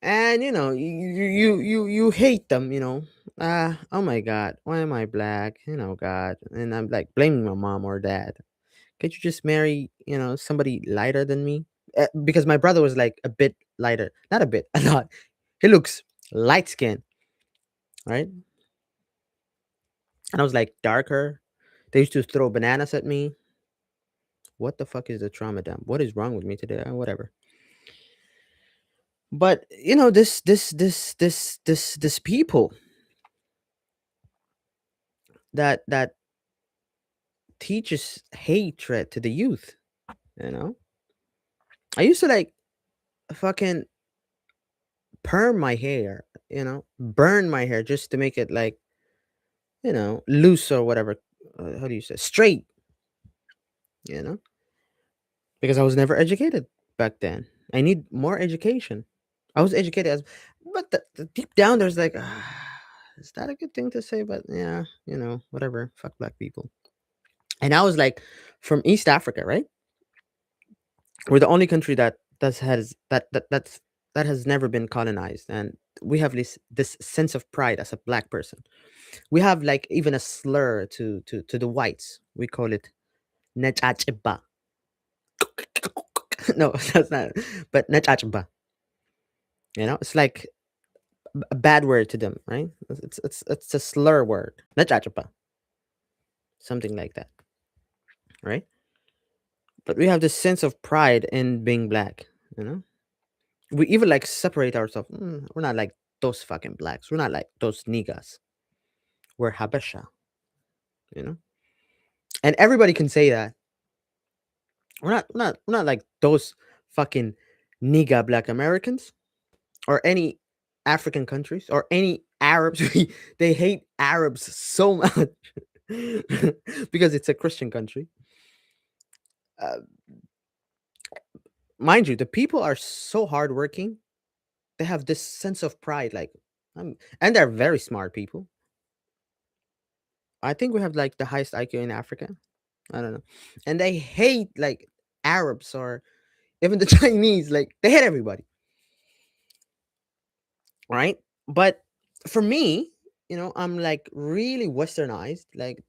And you hate them, oh my God, why am I black? God. And I'm like blaming my mom or dad. Can't you just marry, somebody lighter than me? Because my brother was like a bit lighter, not a bit, a lot. He looks light skinned, right? And I was like darker. They used to throw bananas at me. What the fuck is the trauma dump? What is wrong with me today? Whatever. But this people that teaches hatred to the youth. You know, I used to like fucking perm my hair. Burn my hair just to make it like loose or whatever. How do you say straight? You know, because I was never educated back then. I need more education. I was educated as, but deep down there's like, is that a good thing to say? But yeah, whatever. Fuck black people. And I was like, from East Africa, right? We're the only country that has never been colonized, and we have this sense of pride as a black person. We have like even a slur to the whites. We call it nechachiba. No, that's not. But nechachiba. It's like a bad word to them, right? It's a slur word. Nechachiba, something like that, right? But we have this sense of pride in being black. You know, we even like separate ourselves. We're not like those fucking blacks. We're not like those niggas. We're Habesha, you know? And everybody can say that. We're not like those fucking nigga black Americans or any African countries or any Arabs. They hate Arabs so much because it's a Christian country. Uh, Mind you, the people are so hardworking. They have this sense of pride, like, and they're very smart people. I think we have like the highest IQ in Africa. I don't know. And they hate like Arabs or even the Chinese. Like they hate everybody, right? But for me, I'm like really westernized. Like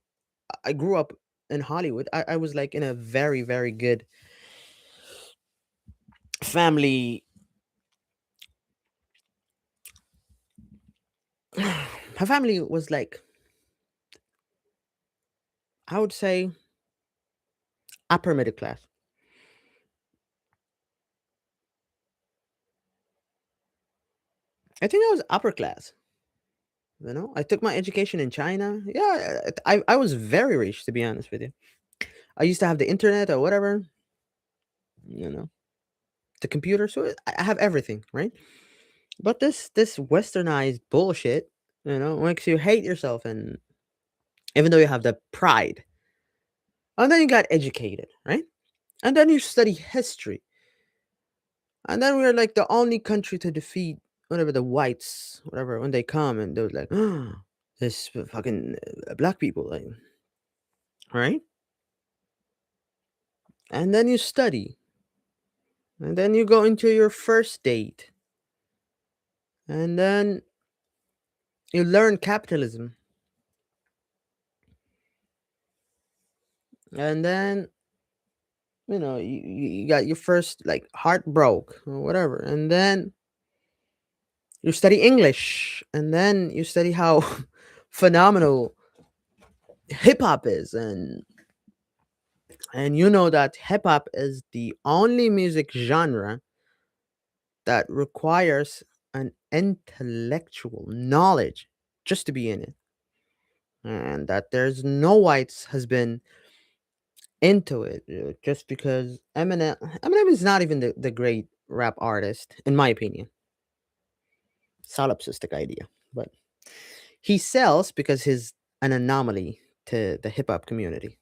I grew up in Hollywood. I was like in a very, very good family. My family was like I would say upper middle class. I think I was upper class. I took my education in China. Yeah, I was very rich, to be honest with you. I used to have the internet or whatever, you know, the computer. So I have everything, right? But this westernized bullshit, makes you hate yourself, and even though you have the pride, and then you got educated, right? And then you study history, and then we're like the only country to defeat whatever the whites, whatever, when they come and they're like, this fucking black people, like, right? And then you study, and then you go into your first date, and then you learn capitalism, and then you got your first like heart broke or whatever, and then you study English, and then you study how phenomenal hip hop is, and you know that hip hop is the only music genre that requires an intellectual knowledge just to be in it, and that there's no whites has been into it, just because Eminem is not even the great rap artist in my opinion. Solipsistic idea, but he sells because he's an anomaly to the hip hop community.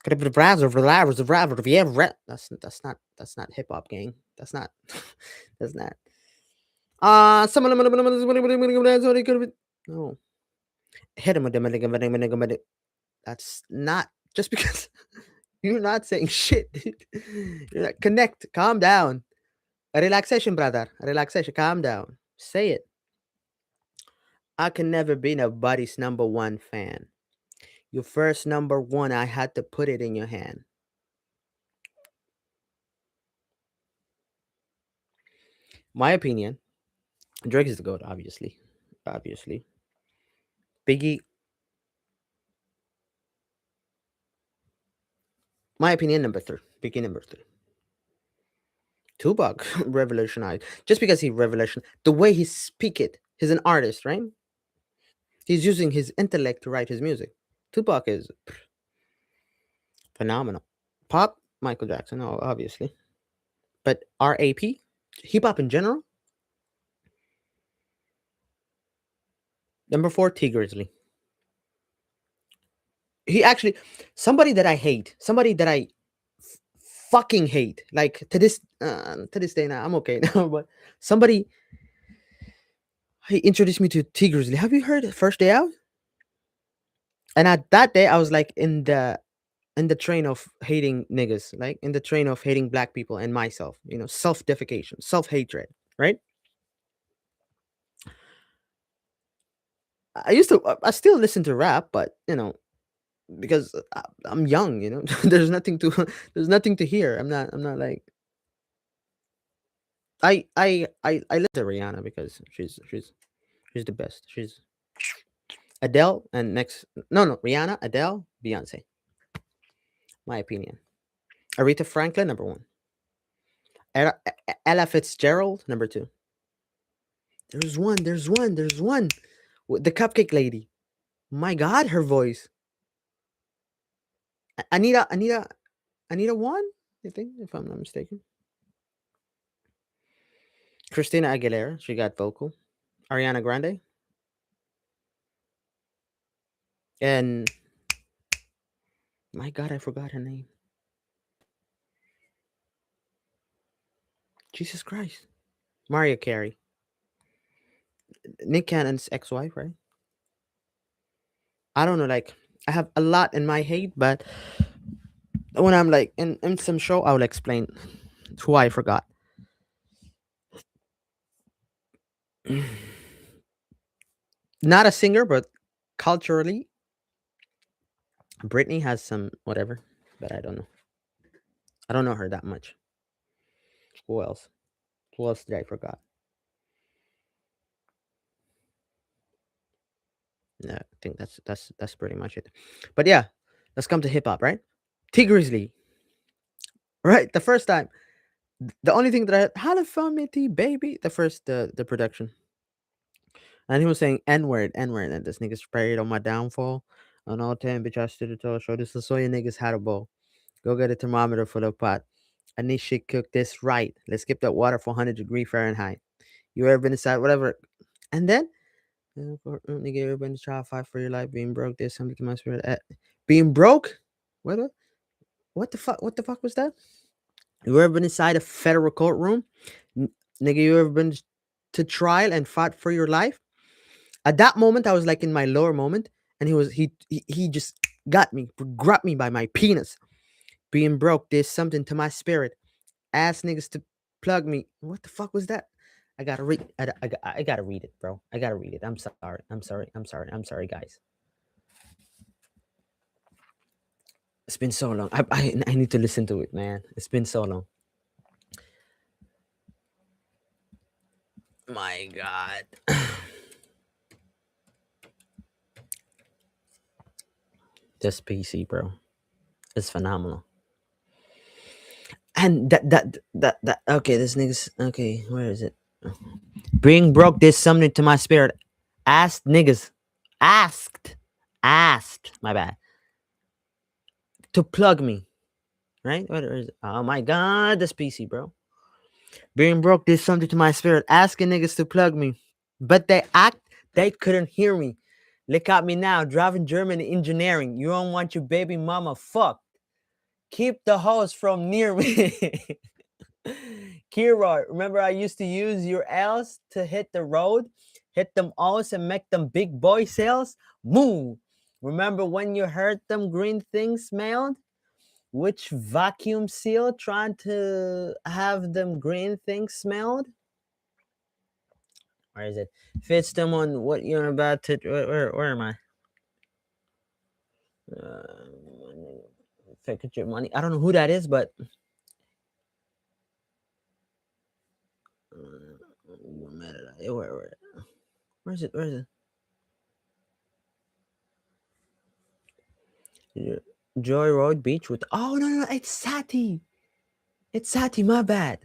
That's not hip hop, gang. That's not. That's not. No. Hit him with the. That's not just because you're not saying shit, dude. You're like, connect, calm down. A relaxation, brother. A relaxation. Calm down. Say it. I can never be nobody's number one fan. Your first number one, I had to put it in your hand. My opinion, Drake is the GOAT, obviously. Obviously. Biggie, my opinion, number three. Biggie, number three. Tupac revolutionized. Just because he revolutionized the way he speak it. He's an artist, right? He's using his intellect to write his music. Tupac is phenomenal. Pop, Michael Jackson, obviously. But RAP, hip hop in general, number four, T Grizzly. He actually, somebody that I hate, somebody that I fucking hate, like to this day now, I'm okay now, but somebody, he introduced me to T Grizzly. Have you heard First Day Out? And at that day, I was like in the train of hating niggas, like in the train of hating black people and myself, self-defecation, self-hatred, right? I still listen to rap, but because I'm young, there's nothing to hear. I'm not like I listen to Rihanna because she's the best. She's Adele, and next, no, Rihanna, Adele, Beyonce. My opinion. Aretha Franklin, number one. Ella Fitzgerald, number two. There's one. The cupcake lady. My God, her voice. Anita one, I think, if I'm not mistaken. Christina Aguilera, she got vocal. Ariana Grande, and my God, I forgot her name. Jesus Christ. Mariah Carey. Nick Cannon's ex-wife, right? I don't know, like I have a lot in my head, but when I'm like in some show, I will explain who I forgot. Not a singer, but culturally, Britney has some whatever, but I don't know. I don't know her that much. Who else? Who else did I forgot? Yeah, I think that's pretty much it. But yeah, Let's come to hip hop, right? T Grizzly, right? The first time, the only thing that I had, how to find me T baby, the first the production, and he was saying N word, and this nigga sprayed on my downfall. On all 10, bitch, I stood the tall show. This is so your niggas had a bowl. Go get a thermometer for the pot. I need shit cook this right. Let's skip that water for 100-degree Fahrenheit. You ever been inside, whatever. And then, nigga, you ever been to try fight for your life? Being broke, there's something to my spirit. Being broke? What? What the fuck? What the fuck was that? You ever been inside a federal courtroom? Nigga, you ever been to trial and fought for your life? At that moment, I was like in my lower moment, and he just got me, grabbed me by my penis. Being broke, there's something to my spirit. Ask niggas to plug me. What the fuck was that? I gotta read. I gotta read it, bro. I gotta read it. I'm sorry. I'm sorry. I'm sorry. I'm sorry, guys. It's been so long. I need to listen to it, man. It's been so long. My God. This PC, bro. It's phenomenal. And that okay, this niggas okay, where is it? Being broke did something to my spirit. Asked niggas. Asked. Asked. My bad. To plug me. Right? Where is it? Oh my God, this PC, bro. Being broke did something to my spirit. Asking niggas to plug me. But they couldn't hear me. Look at me now, driving German engineering. You don't want your baby mama fucked. Keep the hoes from near me. Kira, remember I used to use your L's to hit the road, hit them O's and make them big boy sales? Moo! Remember when you heard them green things smelled? Which vacuum seal trying to have them green things smelled? Where is it? Fits them on what you're about to. Where am I? Fake your money. I don't know who that is, but where is it? Where is it? Joy Road Beach with. Oh no, it's Sati. It's Sati. My bad.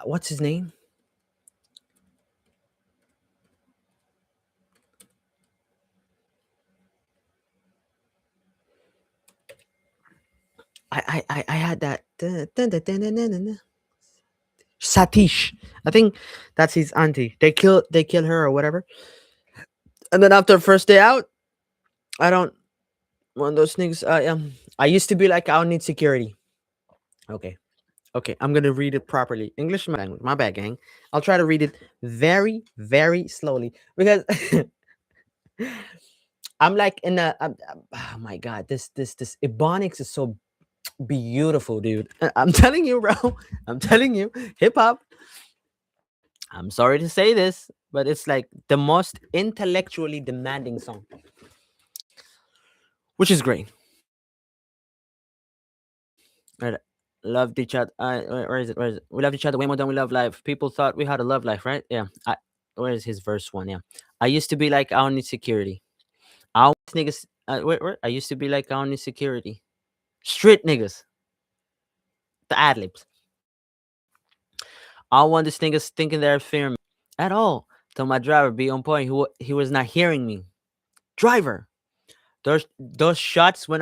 What's his name? I had that. Satish. I think that's his auntie. They kill her or whatever. And then after first day out, I don't want those niggas. I used to be like I don't need security. Okay. Okay, I'm gonna read it properly. English language. My bad, gang. I'll try to read it very, very slowly because I'm like in a. Oh my God, this Ebonics is so beautiful, dude. I'm telling you, bro. I'm telling you, hip hop. I'm sorry to say this, but it's like the most intellectually demanding song, which is great. Right. Loved each other. Where is it? Where is it? We loved each other way more than we love life. People thought we had a love life, right? Yeah. Where is his verse one? Yeah. I used to be like I don't need security. I want niggas. Where? I used to be like I don't need security. Street niggas. The ad libs. I want these niggas thinking they're fearing me at all. Tell my driver be on point. He was not hearing me. Driver. Those shots when